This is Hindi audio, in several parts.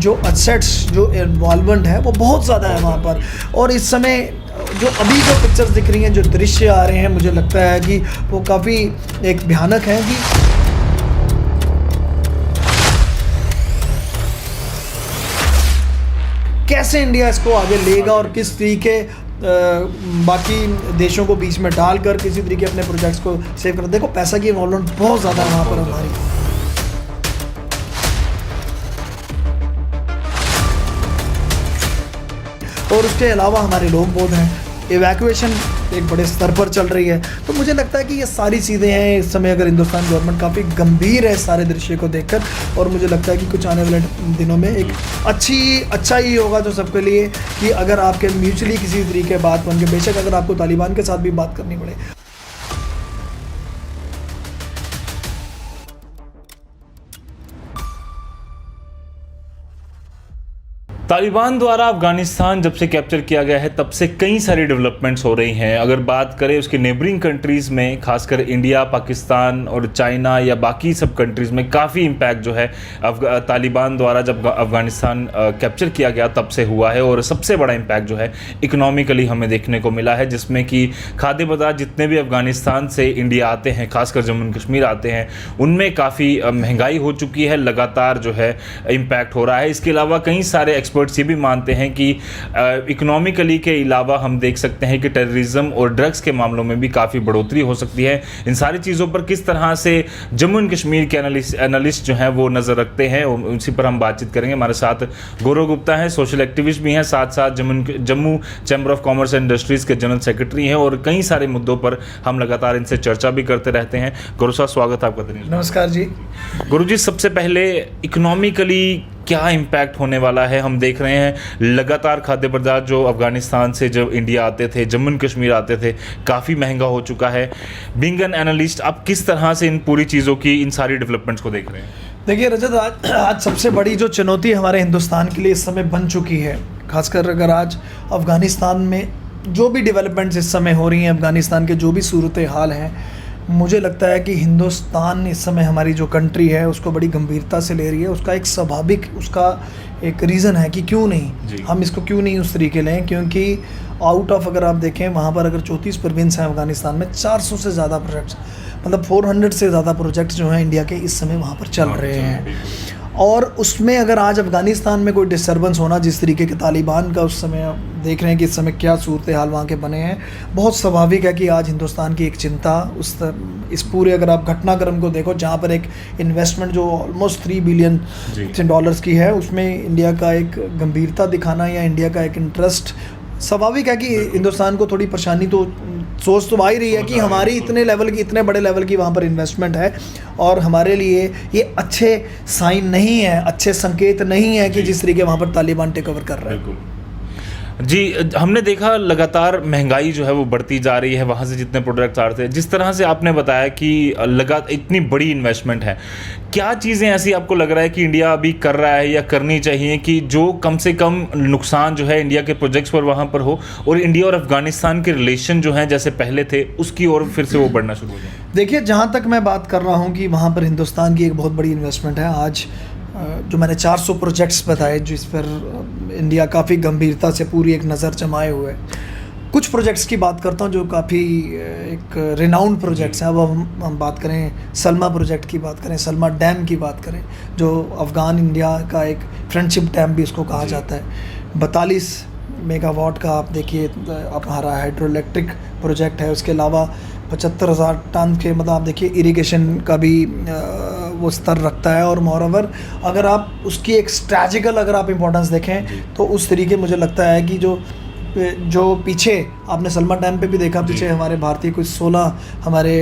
जो असेट्स जो इन्वॉल्वमेंट है वो बहुत ज़्यादा है वहाँ पर। और इस समय जो अभी जो पिक्चर्स दिख रही हैं, जो दृश्य आ रहे हैं, मुझे लगता है कि वो काफ़ी एक भयानक हैं कि कैसे इंडिया इसको आगे लेगा और किस तरीके बाकी देशों को बीच में डालकर किसी तरीके अपने प्रोजेक्ट्स को सेव कर। देखो पैसा की इन्वॉल्वमेंट बहुत ज़्यादा है वहाँ पर हमारी। और उसके अलावा हमारे लोग बहुत हैं, इवैक्यूएशन एक बड़े स्तर पर चल रही है। तो मुझे लगता है कि ये सारी चीज़ें हैं इस समय अगर हिंदुस्तान गवर्नमेंट काफ़ी गंभीर है सारे दृश्य को देखकर। और मुझे लगता है कि कुछ आने वाले दिनों में एक अच्छा ही होगा तो सबके लिए कि अगर आपके म्यूचुअली किसी तरीके बात बन के, बेशक अगर आपको तालिबान के साथ भी बात करनी पड़े। तालिबान द्वारा अफगानिस्तान जब से कैप्चर किया गया है तब से कई सारी डेवलपमेंट्स हो रही हैं। अगर बात करें उसके नेबरिंग कंट्रीज़ में, खासकर इंडिया, पाकिस्तान और चाइना या बाकी सब कंट्रीज़ में काफ़ी इम्पैक्ट जो है तालिबान द्वारा जब अफगानिस्तान कैप्चर किया गया तब से हुआ है। और सबसे बड़ा इम्पैक्ट जो है इकोनॉमिकली हमें देखने को मिला है, जिसमें कि खाद्य पदार्थ जितने भी अफगानिस्तान से इंडिया आते हैं, खासकर जम्मू कश्मीर आते हैं, उनमें काफ़ी महंगाई हो चुकी है, लगातार जो है इम्पैक्ट हो रहा है। इसके अलावा कई सारे एक्सपर्ट्स ये भी मानते हैं कि इकोनॉमिकली के अलावा हम देख सकते हैं कि टेररिज्म और ड्रग्स के मामलों में भी काफ़ी बढ़ोतरी हो सकती है। इन सारी चीज़ों पर किस तरह से जम्मू एंड कश्मीर के एनालिस्ट जो हैं वो नज़र रखते हैं, उसी पर हम बातचीत करेंगे। हमारे साथ गौरव गुप्ता हैं, सोशल एक्टिविस्ट भी हैं, साथ साथ Jammu chamber of commerce and industries के जनरल सेक्रेटरी हैं और कई सारे मुद्दों पर हम लगातार इनसे चर्चा भी करते रहते हैं। गौरव साहब, स्वागत है आपका। नमस्कार जी। गुरु जी, सबसे पहले इकोनॉमिकली क्या इम्पैक्ट होने वाला है? हम देख रहे हैं लगातार खाद्य पदार्थ जो अफगानिस्तान से जब इंडिया आते थे, जम्मू एंड कश्मीर आते थे, काफ़ी महंगा हो चुका है। बीइंग एन एनालिस्ट, आप किस तरह से इन पूरी चीज़ों की, इन सारी डेवलपमेंट्स को देख रहे हैं? देखिए रजत, आज सबसे बड़ी जो चुनौती हमारे हिंदुस्तान के लिए इस समय बन चुकी है, खासकर अगर आज अफ़गानिस्तान में जो भी डेवलपमेंट्स इस समय हो रही हैं, अफ़गानिस्तान के जो भी सूरत हाल हैं, मुझे लगता है कि हिंदुस्तान इस समय हमारी जो कंट्री है उसको बड़ी गंभीरता से ले रही है। उसका एक स्वाभाविक उसका एक रीज़न है कि क्यों नहीं हम इसको क्यों नहीं उस तरीके लें, क्योंकि आउट ऑफ अगर आप देखें वहाँ पर अगर 34 प्रोविंस हैं अफ़गानिस्तान में, 400 से ज़्यादा प्रोजेक्ट्स, मतलब 400 से ज़्यादा प्रोजेक्ट्स जो हैं इंडिया के इस समय वहाँ पर चल रहे हैं। और उसमें अगर आज अफ़गानिस्तान में कोई डिस्टर्बेंस होना, जिस तरीके के तालिबान का उस समय आप देख रहे हैं कि इस समय क्या सूरत हाल वहाँ के बने हैं, बहुत स्वाभाविक है कि आज हिंदुस्तान की एक चिंता इस पूरे अगर आप घटनाक्रम को देखो, जहाँ पर एक इन्वेस्टमेंट जो ऑलमोस्ट 3 बिलियन डॉलर्स की है, उसमें इंडिया का एक गंभीरता दिखाना या इंडिया का एक इंटरेस्ट, स्वाभाविक है कि हिंदुस्तान को थोड़ी परेशानी तो सोच तो आ ही रही है कि हमारी इतने बड़े लेवल की वहाँ पर इन्वेस्टमेंट है और हमारे लिए ये अच्छे साइन नहीं है, अच्छे संकेत नहीं है कि जिस तरीके वहाँ पर तालिबान टेक ओवर कर रहा है। जी, हमने देखा लगातार महंगाई जो है वो बढ़ती जा रही है, वहाँ से जितने प्रोडक्ट्स आ रहे थे, जिस तरह से आपने बताया कि इतनी बड़ी इन्वेस्टमेंट है, क्या चीज़ें ऐसी आपको लग रहा है कि इंडिया अभी कर रहा है या करनी चाहिए कि जो कम से कम नुकसान जो है इंडिया के प्रोजेक्ट्स पर वहाँ पर हो और इंडिया और अफगानिस्तान के रिलेशन जो हैं जैसे पहले थे उसकी ओर फिर से वो बढ़ना शुरू हो जाए? देखिए, जहाँ तक मैं बात कर रहा हूँ कि वहाँ पर हिंदुस्तान की एक बहुत बड़ी इन्वेस्टमेंट है। आज जो मैंने 400 प्रोजेक्ट्स बताए जिस पर इंडिया काफ़ी गंभीरता से पूरी एक नज़र जमाए हुए है। कुछ प्रोजेक्ट्स की बात करता हूँ जो काफ़ी एक रिनाउंड प्रोजेक्ट्स हैं। अब हम बात करें सलमा प्रोजेक्ट की, बात करें सलमा डैम की, बात करें जो अफ़गान इंडिया का एक फ्रेंडशिप डैम भी इसको कहा जाता है। 42 मेगावाट का आप देखिए हमारा हाइड्रो इलेक्ट्रिक प्रोजेक्ट है। उसके अलावा 75,000 टन के, मतलब आप देखिए इरिगेशन का भी वो स्तर रखता है। और मोरओवर अगर आप उसकी एक स्ट्रैटेजिकल अगर आप इम्पोर्टेंस देखें तो उस तरीके मुझे लगता है कि जो पीछे आपने सलमा डैम पे भी देखा, पीछे हमारे भारतीय कुछ 16 हमारे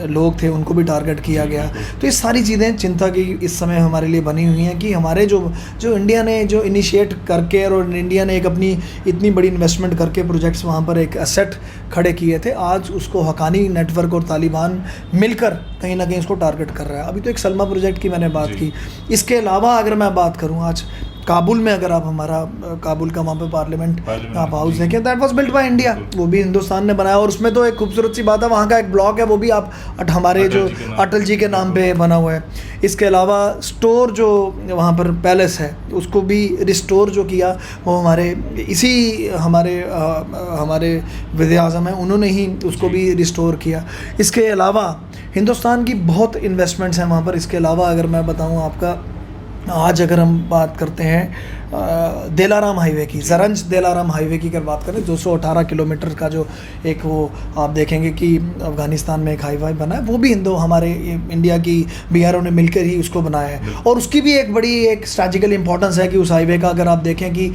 लोग थे, उनको भी टारगेट किया गया। तो ये सारी चीज़ें चिंता की इस समय हमारे लिए बनी हुई हैं कि हमारे जो इंडिया ने जो इनिशिएट करके और इंडिया ने एक अपनी इतनी बड़ी इन्वेस्टमेंट करके प्रोजेक्ट्स वहाँ पर एक एसेट खड़े किए थे, आज उसको हक़ानी नेटवर्क और तालिबान मिलकर कहीं ना कहीं उसको टारगेट कर रहा है। अभी तो एक सलमा प्रोजेक्ट की मैंने बात की। इसके अलावा अगर मैं बात करूँ, आज काबुल में अगर आप हमारा काबुल का वहाँ पे पार्लियामेंट आप हाउस जी। देखें, that was built by India, वो भी हिंदुस्तान ने बनाया। और उसमें तो एक खूबसूरत सी बात है, वहाँ का एक ब्लॉक है वो भी आप हमारे जो अटल जी के नाम पे बना हुआ है। इसके अलावा स्टोर जो वहाँ पर पैलेस है उसको भी रिस्टोर जो किया वो हमारे इसी हमारे वज़ीर आज़म हैं, उन्होंने ही उसको भी रिस्टोर किया। इसके अलावा हिंदुस्तान की बहुत इन्वेस्टमेंट्स हैं वहाँ पर। इसके अलावा अगर मैं बताऊँ आपका, आज अगर हम बात करते हैं देलाराम हाईवे की, जरंज देलाराम हाईवे की अगर बात करें, 218 किलोमीटर का जो एक वो आप देखेंगे कि अफ़गानिस्तान में एक हाईवे बना है, वो भी हमारे इंडिया की BRO ने मिलकर ही उसको बनाया है। और उसकी भी एक बड़ी एक स्ट्रैटेजिकल इंपॉर्टेंस है कि उस हाईवे का अगर आप देखें कि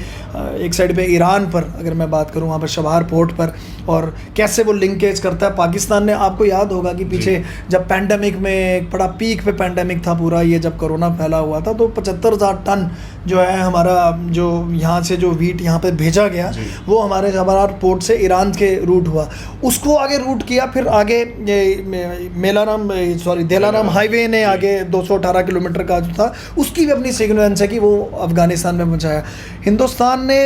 एक साइड पे ईरान पर अगर मैं बात करूँ, वहाँ पर शबार पोर्ट पर, और कैसे वो लिंकेज करता है पाकिस्तान ने। आपको याद होगा कि पीछे जब पैंडेमिक में एक बड़ा पीक पे पैंडेमिक था पूरा, ये जब कोरोना फैला हुआ था, तो 75,000 टन जो है हमारा जो यहाँ से जो वीट यहाँ पे भेजा गया वो हमारे जवाहर पोर्ट से ईरान के रूट हुआ, उसको आगे रूट किया, फिर आगे ये देलाराम हाईवे ने आगे 218 किलोमीटर का जो था उसकी भी अपनी सिग्निफिकेंस है कि वो अफ़गानिस्तान में पहुँचाया। हिंदुस्तान ने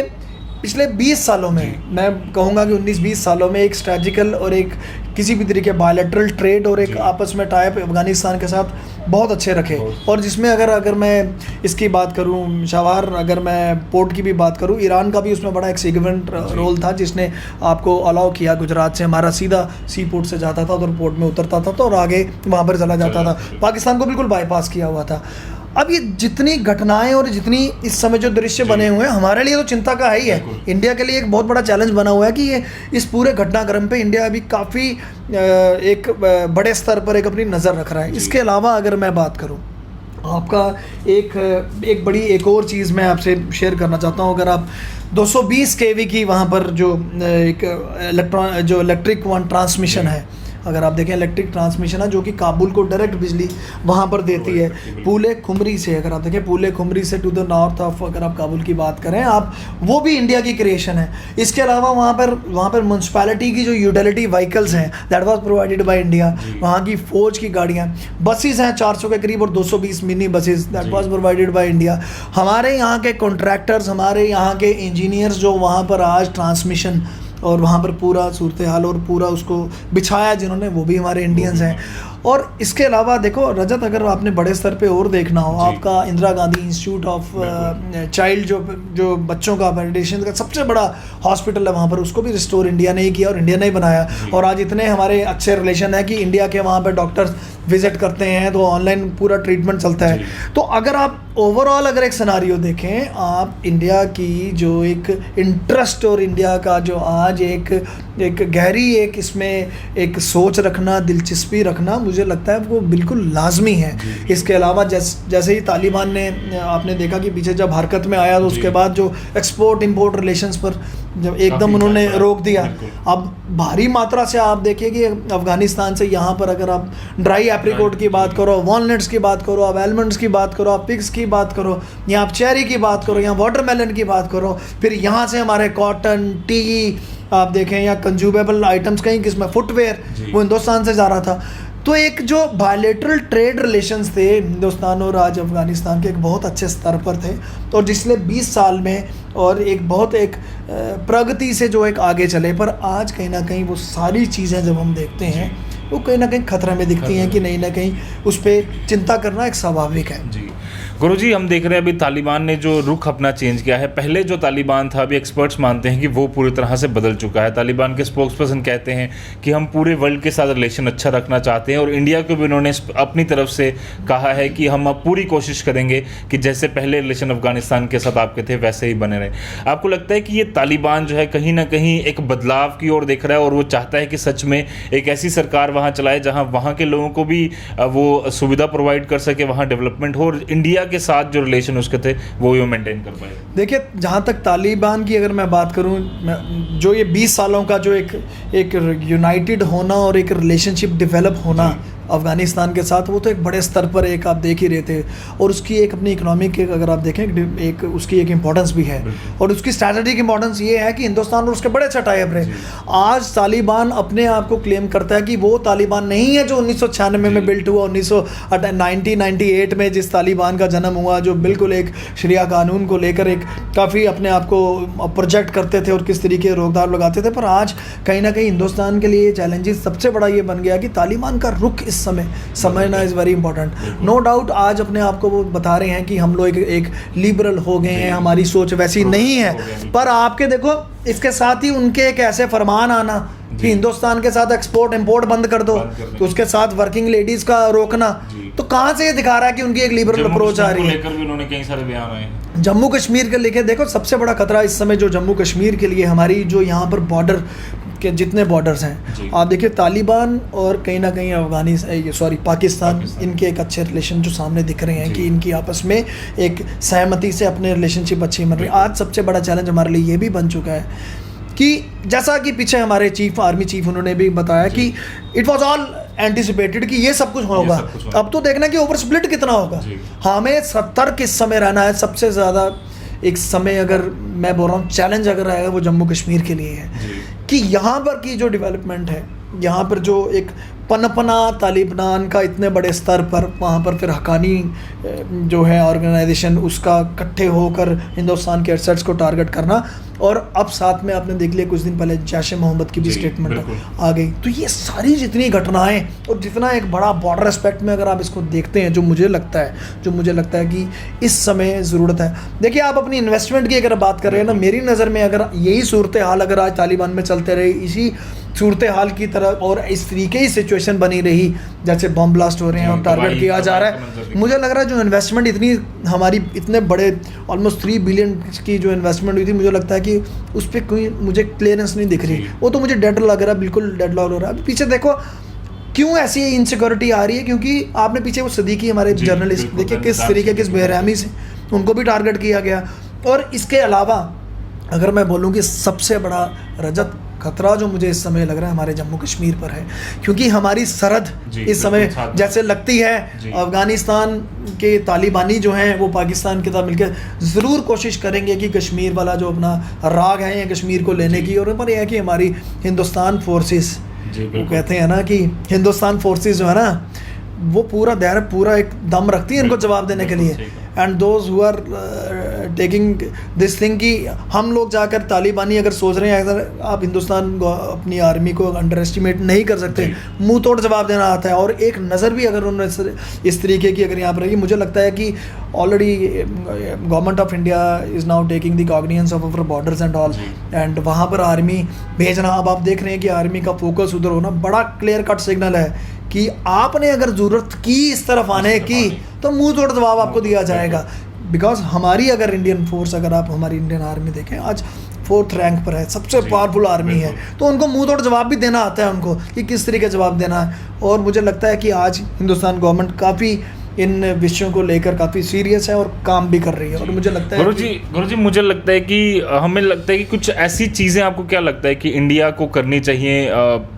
पिछले 20 सालों में, मैं कहूँगा कि 19-20 सालों में एक स्ट्रैटेजिकल और एक किसी भी तरीके बायलैटरल ट्रेड और एक आपस में टाइप अफ़गानिस्तान के साथ बहुत अच्छे रखे। और जिसमें अगर मैं इसकी बात करूँ, शवार अगर मैं पोर्ट की भी बात करूँ, ईरान का भी उसमें बड़ा एक सिग्निफिकेंट रोल था, जिसने आपको अलाउ किया गुजरात से हमारा सीधा सी पोर्ट से जाता था, उधर पोर्ट में उतरता था तो और आगे वहाँ पर चला जाता था। पाकिस्तान को बिल्कुल बाईपास किया हुआ था। अब ये जितनी घटनाएं और जितनी इस समय जो दृश्य बने हुए हैं, हमारे लिए तो चिंता का है ही है। इंडिया के लिए एक बहुत बड़ा चैलेंज बना हुआ है कि ये इस पूरे घटनाक्रम पे इंडिया अभी काफ़ी एक बड़े स्तर पर एक अपनी नज़र रख रहा है। इसके अलावा अगर मैं बात करूं, आपका एक बड़ी एक और चीज़ मैं आपसे शेयर करना चाहता हूं। अगर आप 220 kV की वहाँ पर जो एक इलेक्ट्रिक वन ट्रांसमिशन है, अगर आप देखें इलेक्ट्रिक ट्रांसमिशन है जो कि काबुल को डायरेक्ट बिजली वहाँ पर देती है, पूले खुमरी से। अगर आप देखें पूले खुमरी से टू द नॉर्थ ऑफ अगर आप काबुल की बात करें आप, वो भी इंडिया की क्रिएशन है। इसके अलावा वहाँ पर म्यूनसिपैलिटी की जो यूटिलिटी व्हीकल्स हैं that was provided by India. वहाँ की फौज की गाड़ियाँ, बसेस हैं 400 के करीब और 220 mini buses that was provided by India. हमारे यहाँ के कॉन्ट्रैक्टर्स, हमारे यहाँ के इंजीनियर्स जो वहाँ पर आज ट्रांसमिशन और वहाँ पर पूरा सूरत हाल और पूरा उसको बिछाया जिन्होंने, वो भी हमारे इंडियंस हैं। और इसके अलावा देखो रजत, अगर आपने बड़े स्तर पे और देखना हो, आपका Indira Gandhi institute of child जो बच्चों का मेडिटेशन का सबसे बड़ा हॉस्पिटल है वहाँ पर, उसको भी रिस्टोर इंडिया ने ही किया और इंडिया ने ही बनाया। और आज इतने हमारे अच्छे रिलेशन है कि इंडिया के वहाँ पर डॉक्टर्स विजिट करते हैं तो ऑनलाइन पूरा ट्रीटमेंट चलता है। तो अगर आप ओवरऑल अगर एक सिनारियो देखें, आप इंडिया की जो एक इंटरेस्ट और इंडिया का जो आज एक गहरी एक इसमें एक सोच रखना, दिलचस्पी रखना, मुझे लगता है वो बिल्कुल लाजमी है। इसके अलावा जैसे ही तालिबान ने, आपने देखा कि पीछे जब हरकत में आया तो उसके बाद जो एक्सपोर्ट इंपोर्ट रिलेशंस पर जब एकदम उन्होंने रोक दिया, अब भारी मात्रा से आप देखिए कि अफ़गानिस्तान से यहाँ पर अगर आप ड्राई एप्रिकॉट की बात करो, वॉलनट्स की बात करो, आप आलमंड्स की बात करो, आप पिग्स की बात करो, या आप चेरी की बात करो, या वाटरमेलन की बात करो, फिर यहाँ से हमारे कॉटन, टी आप देखें, या कंज्यूमेबल आइटम्स कहीं किसमें फुटवेयर वो हिंदुस्तान से जा रहा था। तो एक जो बायलैटरल ट्रेड रिलेशंस थे हिंदुस्तान और आज अफ़गानिस्तान के एक बहुत अच्छे स्तर पर थे, और जिसने 20 साल में और एक बहुत एक प्रगति से जो एक आगे चले। पर आज कहीं ना कहीं वो सारी चीज़ें जब हम देखते हैं वो कहीं ना कहीं खतरे में दिखती हैं कि नहीं ना कहीं उस पर चिंता करना एक स्वाभाविक है। जी गुरुजी, हम देख रहे हैं अभी तालिबान ने जो रुख अपना चेंज किया है। पहले जो तालिबान था, अभी एक्सपर्ट्स मानते हैं कि वो पूरी तरह से बदल चुका है। तालिबान के स्पोक्स पर्सन कहते हैं कि हम पूरे वर्ल्ड के साथ रिलेशन अच्छा रखना चाहते हैं, और इंडिया को भी उन्होंने अपनी तरफ से कहा है कि हम अब पूरी कोशिश करेंगे कि जैसे पहले रिलेशन अफगानिस्तान के साथ आपके थे वैसे ही बने रहे। आपको लगता है कि ये तालिबान जो है कहीं ना कहीं एक बदलाव की ओर देख रहा है और वो चाहता है कि सच में एक ऐसी सरकार वहाँ चलाए जहाँ वहाँ के लोगों को भी वो सुविधा प्रोवाइड कर सके, वहाँ डेवलपमेंट हो, और इंडिया के साथ जो रिलेशन उसके थे वो मेंटेन कर पाए? देखिए, जहाँ तक तालिबान की अगर मैं बात करूँ, जो ये 20 सालों का जो एक यूनाइटेड होना और एक रिलेशनशिप डेवलप होना अफ़गानिस्तान के साथ, वो तो एक बड़े स्तर पर एक आप देख ही रहे थे, और उसकी एक अपनी इकोनॉमिक अगर आप देखें एक उसकी एक इम्पोर्टेंस भी है, और उसकी स्ट्रैटेजिक इम्पोर्टेंस ये है कि हिंदुस्तान और उसके बड़े अच्छा टाई अप रहे। आज तालिबान अपने आप को क्लेम करता है कि वो तालिबान नहीं है जो 1996 में बिल्ट हुआ, 1998 में जिस तालिबान का जन्म हुआ, जो बिल्कुल एक शरिया कानून को लेकर एक काफ़ी अपने आप को प्रोजेक्ट करते थे और किस तरीके रोकथाम लगाते थे। पर आज कहीं ना कहीं हिंदुस्तान के लिए चैलेंजेस सबसे बड़ा ये बन गया कि तालिबान का रुख इस समय समझना is very important. No doubt आज अपने आप को वो बता रहे हैं कि हम लोग एक लिबरल हो गए हैं, हमारी सोच वैसी नहीं है, पर आपके देखो इसके साथ ही उनके एक ऐसे फरमान आना कि हिंदुस्तान के साथ एक्सपोर्ट इंपोर्ट बंद कर दो, तो उसके साथ वर्किंग लेडीज का रोकना, तो कहाँ से ये दिखा रहा है कि उनकी एक लिबरल अप्रोच आ रही है। लेकर भी उन्होंने कई सारे बयान आए हैं। जम्मू कश्मीर के लेके देखो, सबसे बड़ा खतरा इस समय जो जम्मू कश्मीर के लिए हमारी जो यहाँ पर बॉर्डर के जितने बॉर्डर्स हैं, आप देखिए तालिबान और कहीं ना कहीं पाकिस्तान, इनके एक अच्छे रिलेशन जो सामने दिख रहे हैं कि इनकी आपस में एक सहमति से अपने रिलेशनशिप अच्छी बन रही है। आज सबसे बड़ा चैलेंज हमारे लिए ये भी बन चुका है कि जैसा कि पीछे हमारे आर्मी चीफ उन्होंने भी बताया कि इट वाज ऑल एंटिसिपेटेड कि ये सब कुछ होगा। अब तो देखना कि ओवर स्प्लिट कितना होगा। हमें सतर्क किस समय रहना है। सबसे ज़्यादा एक समय अगर मैं बोल रहा हूँ चैलेंज अगर आएगा वो जम्मू कश्मीर के लिए है कि यहाँ पर की जो डेवलपमेंट है, यहाँ पर जो एक पनपना तालिबान का इतने बड़े स्तर पर, वहाँ पर फिर हकानी जो है ऑर्गेनाइजेशन उसका इकट्ठे होकर हिंदुस्तान के एसेट्स को टारगेट करना, और अब साथ में आपने देख लिया कुछ दिन पहले जैश-ए-मोहम्मद की भी स्टेटमेंट आ गई। तो ये सारी जितनी घटनाएं और जितना एक बड़ा बॉर्डर एस्पेक्ट में अगर आप इसको देखते हैं, जो मुझे लगता है कि इस समय ज़रूरत है। देखिए आप अपनी इन्वेस्टमेंट की अगर बात कर रहे हैं ना, मेरी नज़र में अगर यही सूरत हाल अगर आज तालिबान में चलते रहे इसी सूरत हाल की तरह और इस तरीके की सिचुएशन बनी रही, जैसे बम ब्लास्ट हो रहे हैं और टारगेट किया जा रहा है, मुझे लग रहा है जो इन्वेस्टमेंट इतनी हमारी इतने बड़े ऑलमोस्ट 3 बिलियन की जो इन्वेस्टमेंट हुई थी, मुझे लगता है कि उस पर कोई मुझे क्लियरेंस नहीं दिख रही। वो तो मुझे डेड लग रहा है, बिल्कुल डेडलॉक हो रहा है। पीछे देखो क्यों ऐसी इनसिक्योरिटी आ रही है, क्योंकि आपने पीछे वो सदीकी हमारे जर्नलिस्ट देखिए किस तरीके किस बेरहमी से उनको भी टारगेट किया गया। और इसके अलावा अगर मैं बोलूँ कि सबसे बड़ा रजत खतरा जो मुझे इस समय लग रहा है हमारे जम्मू कश्मीर पर है, क्योंकि हमारी सरहद इस समय जैसे लगती है अफ़गानिस्तान के तालिबानी जो हैं वो पाकिस्तान के साथ मिलकर ज़रूर कोशिश करेंगे कि कश्मीर वाला जो अपना राग है या कश्मीर को लेने की। और पर यह है कि हमारी हिंदुस्तान फोर्सेस, वो कहते हैं ना कि हिंदुस्तान फोर्सेस जो है ना वो पूरा एक दम रखती है इनको जवाब देने के लिए। And those who are taking this thing कि हम लोग जाकर तालिबानी अगर सोच रहे हैं, अगर आप हिंदुस्तान अपनी आर्मी को अंडर एस्टिमेट नहीं कर सकते, मुंह तोड़ जवाब देना आता है। और एक नज़र भी अगर उन्होंने इस तरीके की अगर यहाँ पर रही, मुझे लगता है कि already government of India is now taking the cognizance of our borders and all, and वहाँ पर आर्मी भेजना, अब आप देख रहे हैं कि आर्मी का फोकस उधर होना बड़ा क्लियर कट सिग्नल है कि आपने अगर ज़रूरत की इस तरफ आने की तो मुंह तोड़ जवाब आपको दिया जाएगा। बिकॉज हमारी अगर इंडियन फोर्स, अगर आप हमारी इंडियन आर्मी देखें आज 4th रैंक पर है, सबसे पावरफुल आर्मी है, तो उनको मुंह तोड़ जवाब भी देना आता है उनको कि किस तरीके जवाब देना है। और मुझे लगता है कि आज हिंदुस्तान गवर्नमेंट काफ़ी इन विषयों को लेकर काफ़ी सीरियस है और काम भी कर रही है। और मुझे लगता है गुरुजी मुझे लगता है कि हमें लगता है कि कुछ ऐसी चीज़ें आपको क्या लगता है कि इंडिया को करनी चाहिए,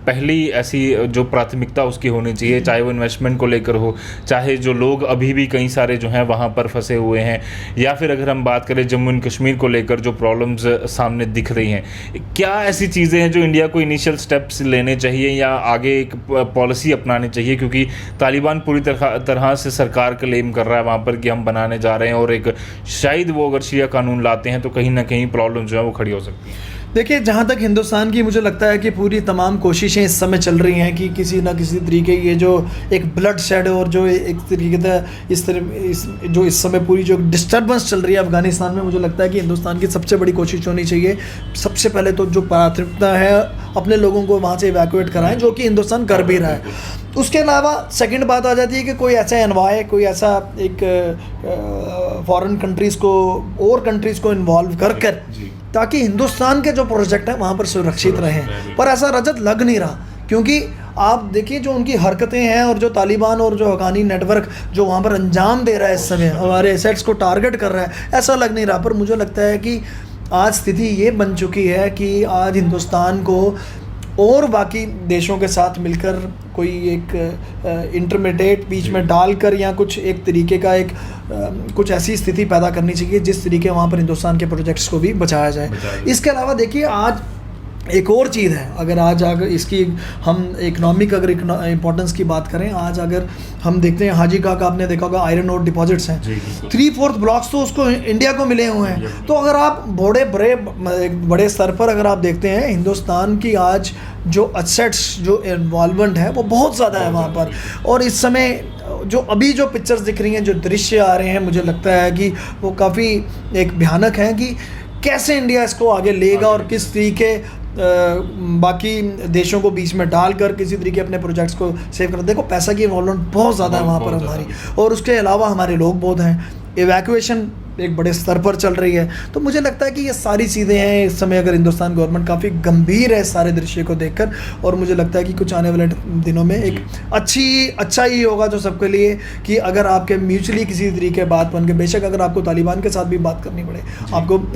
पहली ऐसी जो प्राथमिकता उसकी होनी चाहिए, चाहे वो इन्वेस्टमेंट को लेकर हो, चाहे जो लोग अभी भी कई सारे जो हैं वहाँ पर फंसे हुए हैं, या फिर अगर हम बात करें जम्मू एंड कश्मीर को लेकर जो प्रॉब्लम्स सामने दिख रही हैं, क्या ऐसी चीज़ें हैं जो इंडिया को इनिशियल स्टेप्स लेने चाहिए या आगे एक पॉलिसी अपनानी चाहिए? क्योंकि तालिबान पूरी तरह से सरकार क्लेम कर रहा है वहाँ पर कि हम बनाने जा रहे हैं, और एक शायद वो अगर शरिया कानून लाते हैं तो कहीं ना कहीं प्रॉब्लम जो है वो खड़ी हो सकती है। देखिए जहाँ तक हिंदुस्तान की मुझे लगता है कि पूरी तमाम कोशिशें इस समय चल रही हैं कि किसी ना किसी तरीके ये जो एक ब्लड शेड और जो एक तरीके से जो इस समय पूरी जो डिस्टर्बेंस चल रही है अफ़गानिस्तान में, मुझे लगता है कि हिंदुस्तान की सबसे बड़ी कोशिश होनी चाहिए। सबसे पहले तो जो प्राथमिकता है अपने लोगों को वहाँ से इवैक्यूएट कराएं, जो कि हिंदुस्तान कर भी रहा है। उसके अलावा सेकंड बात आ जाती है कि कोई ऐसा एनवाय, कोई ऐसा एक फॉरेन कंट्रीज़ को और कंट्रीज़ को इन्वॉल्व कर ताकि हिंदुस्तान के जो प्रोजेक्ट हैं वहाँ पर सुरक्षित रहें। पर ऐसा रजत लग नहीं रहा, क्योंकि आप देखिए जो उनकी हरकतें हैं और जो तालिबान और जो हकानी नेटवर्क जो वहाँ पर अंजाम दे रहा है इस समय, हमारे एसेट्स को टारगेट कर रहा है, ऐसा लग नहीं रहा। पर मुझे लगता है कि आज स्थिति ये बन चुकी है कि आज हिंदुस्तान को और बाकी देशों के साथ मिलकर कोई एक इंटरमीडिएट बीच में डालकर या कुछ एक तरीके का एक कुछ ऐसी स्थिति पैदा करनी चाहिए जिस तरीके वहाँ पर हिंदुस्तान के प्रोजेक्ट्स को भी बचाया जाए। इसके अलावा देखिए आज एक और चीज़ है, अगर इसकी हम इकोनॉमिक अगर इम्पोर्टेंस की बात करें, आज अगर हम देखते हैं हाजी का आपने देखा होगा आयरन ओर डिपॉजिट्स हैं, 3/4 ब्लॉक्स तो उसको इंडिया को मिले हुए हैं। तो अगर आप बड़े स्तर पर अगर आप देखते हैं हिंदुस्तान की आज जो असेट्स जो इन्वॉल्वमेंट है वो बहुत ज़्यादा है वहाँ पर। और इस समय जो अभी जो पिक्चर्स दिख रही हैं, जो दृश्य आ रहे हैं, मुझे लगता है कि वो काफ़ी एक भयानक हैं कि कैसे इंडिया इसको आगे लेगा और किस तरीके बाकी देशों को बीच में डालकर किसी तरीके अपने प्रोजेक्ट्स को सेव कर। देखो पैसा की इन्वॉल्वमेंट बहुत ज़्यादा है वहाँ पर हमारी, और उसके अलावा हमारे लोग बहुत हैं, इवैक्यूएशन एक बड़े स्तर पर चल रही है। तो मुझे लगता है कि ये सारी चीज़ें हैं इस समय अगर हिंदुस्तान गवर्नमेंट काफ़ी गंभीर है सारे दृश्य को देखकर, और मुझे लगता है कि कुछ आने वाले दिनों में एक अच्छा ही होगा जो सबके लिए कि अगर आपके म्यूचुअली किसी तरीके बात बन के, बेशक अगर आपको तालिबान के साथ भी बात करनी पड़े,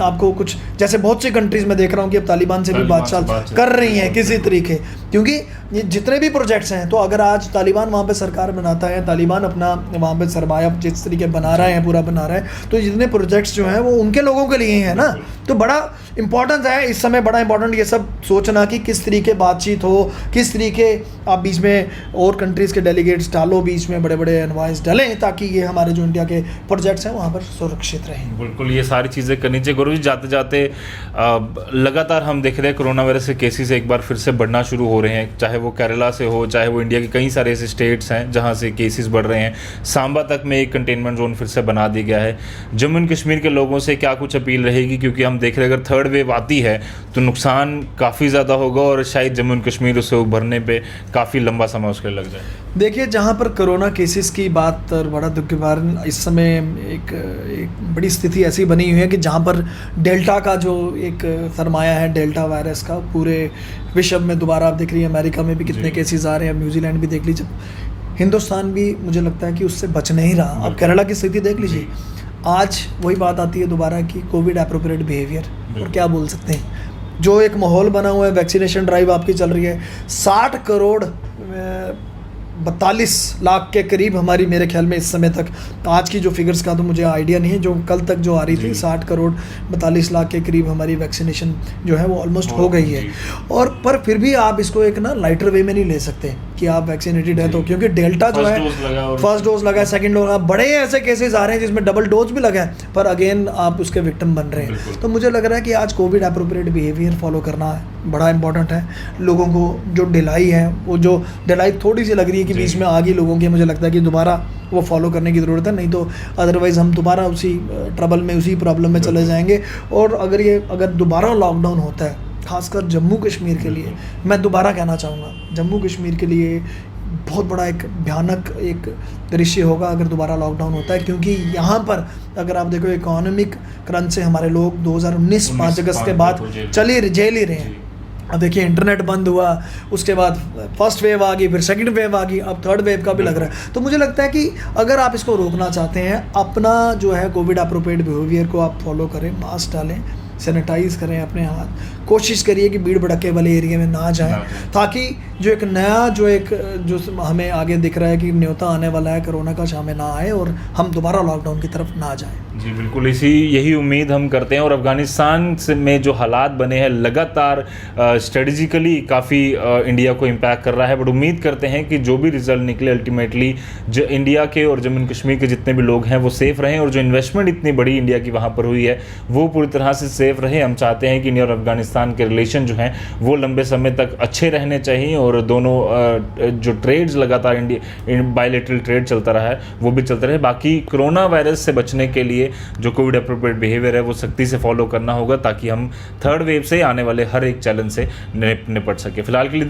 आपको कुछ जैसे बहुत सी कंट्रीज़ में देख रहा हूँ कि अब तालिबान से भी बातचीत कर रही हैं किसी तरीके, क्योंकि ये जितने भी प्रोजेक्ट्स हैं, तो अगर आज तालिबान वहाँ पे सरकार बनाता है, तालिबान अपना वहाँ पे सरमाया जिस तरीके बना रहे हैं, पूरा बना रहे हैं, तो जितने प्रोजेक्ट्स जो हैं वो उनके लोगों के लिए ही है ना। तो बड़ा इंपॉर्टेंस है इस समय, बड़ा इंपॉर्टेंट ये सब सोचना कि किस तरीके बातचीत हो, किस तरीके आप बीच में और कंट्रीज़ के डेलीगेट्स डालो, बीच में बड़े बड़े एनवाइस डालें, ताकि ये हमारे जो इंडिया के प्रोजेक्ट्स हैं वहाँ पर सुरक्षित रहें। बिल्कुल, ये सारी चीज़ें करनी चाहिए। गुरु जी, जाते जाते लगातार हम देख रहे हैं कोरोना वायरस के केसेस एक बार फिर से बढ़ना शुरू हो रहे हैं, चाहे वो केरला से हो, चाहे वो इंडिया के कई सारे ऐसे स्टेट्स हैं जहाँ से केसेस बढ़ रहे हैं। सांबा तक में एक कंटेनमेंट जोन फिर से बना दिया गया है। जम्मू एंड कश्मीर के लोगों से क्या कुछ अपील रहेगी, क्योंकि हम देख रहे हैं अगर थर्ड वेव आती है तो नुकसान काफ़ी ज़्यादा होगा और शायद जम्मू एंड कश्मीर उससे उभरने पे काफ़ी लंबा समय उसके लग जाए। देखिए, जहाँ पर कोरोना केसेस की बात और बड़ा दुख के कारण इस समय एक बड़ी स्थिति ऐसी बनी हुई है कि जहाँ पर डेल्टा का जो एक सरमाया है, डेल्टा वायरस का पूरे विश्व में दोबारा आप देख रही हैं, अमेरिका में भी कितने केसेस आ रहे हैं, न्यूजीलैंड भी देख लीजिए, हिंदुस्तान भी मुझे लगता है कि उससे बच नहीं रहा। अब केरला की स्थिति देख लीजिए, आज वही बात आती है दोबारा कि कोविड एप्रोप्रिएट बिहेवियर, और क्या बोल सकते हैं, जो एक माहौल बना हुआ है, वैक्सीनेशन ड्राइव आपकी चल रही है, 60 करोड़ 42 लाख के करीब हमारी, मेरे ख्याल में इस समय तक, आज की जो फिगर्स का तो मुझे आइडिया नहीं है, जो कल तक जो आ रही थी 60 करोड़ 42 लाख के करीब हमारी वैक्सीनेशन जो है वो ऑलमोस्ट हो गई है। और पर फिर भी आप इसको एक ना लाइटर वे में नहीं ले सकते कि आप वैक्सीनेटेड है तो, क्योंकि डेल्टा जो है फर्स्ट डोज लगा है, सेकंड डोज लगा, बड़े ऐसे केसेस आ रहे हैं जिसमें डबल डोज भी लगा है, पर अगेन आप उसके विक्टिम बन रहे हैं। तो मुझे लग रहा है कि आज कोविड एप्रोप्रिएट बिहेवियर फॉलो करना बड़ा इंपॉर्टेंट है। लोगों को जो ढिलाई है, वो जो ढिलाई थोड़ी सी लग रही है कि बीच में आ गई लोगों की, मुझे लगता है कि दोबारा वो फॉलो करने की ज़रूरत है, नहीं तो अदरवाइज़ हम दोबारा उसी ट्रबल में, उसी प्रॉब्लम में चले जाएंगे। और अगर दोबारा लॉकडाउन होता है, खासकर जम्मू कश्मीर के लिए, मैं दोबारा कहना चाहूँगा, जम्मू कश्मीर के लिए बहुत बड़ा एक भयानक एक दृश्य होगा अगर दोबारा लॉकडाउन होता है, क्योंकि यहाँ पर अगर आप देखो इकोनॉमिक क्रंच से हमारे लोग 2019 5 अगस्त के बाद जेल ही रहे हैं। अब देखिए, इंटरनेट बंद हुआ, उसके बाद फर्स्ट वेव आ गई, फिर सेकंड वेव आ गई, अब थर्ड वेव का भी लग रहा है। तो मुझे लगता है कि अगर आप इसको रोकना चाहते हैं, अपना जो है कोविड एप्रोप्रिएट बिहेवियर को आप फॉलो करें, मास्क डालें, सैनिटाइज करें अपने हाथ, कोशिश करिए कि भीड़ भड़के वाले एरिया में ना जाएं, ताकि जो एक नया जो हमें आगे दिख रहा है कि न्योता आने वाला है कोरोना का, हमें ना आए और हम दोबारा लॉकडाउन की तरफ ना जाएं। जी बिल्कुल, यही उम्मीद हम करते हैं। और अफ़गानिस्तान में जो हालात बने हैं लगातार स्ट्रेटजिकली काफ़ी इंडिया को इम्पैक्ट कर रहा है, बट उम्मीद करते हैं कि जो भी रिजल्ट निकले अल्टीमेटली जो इंडिया के और जम्मू कश्मीर के जितने भी लोग हैं वो सेफ़ रहें, और जो इन्वेस्टमेंट इतनी बड़ी इंडिया की वहाँ पर हुई है वो पूरी तरह से सेफ़ रहे। हम चाहते हैं कि इंडिया और अफगानिस्तान के रिलेशन जो हैं वो लंबे समय तक अच्छे रहने चाहिए, और दोनों जो ट्रेड्स लगातार बायलैटरल ट्रेड चलता रहा है वो भी चलता रहे। बाकी कोरोना वायरस से बचने के लिए जो कोविड एप्रोप्रिएट बिहेवियर है वो सख्ती से फॉलो करना होगा, ताकि हम थर्ड वेव से आने वाले हर एक चैलेंज से निपट सके। फिलहाल के लिए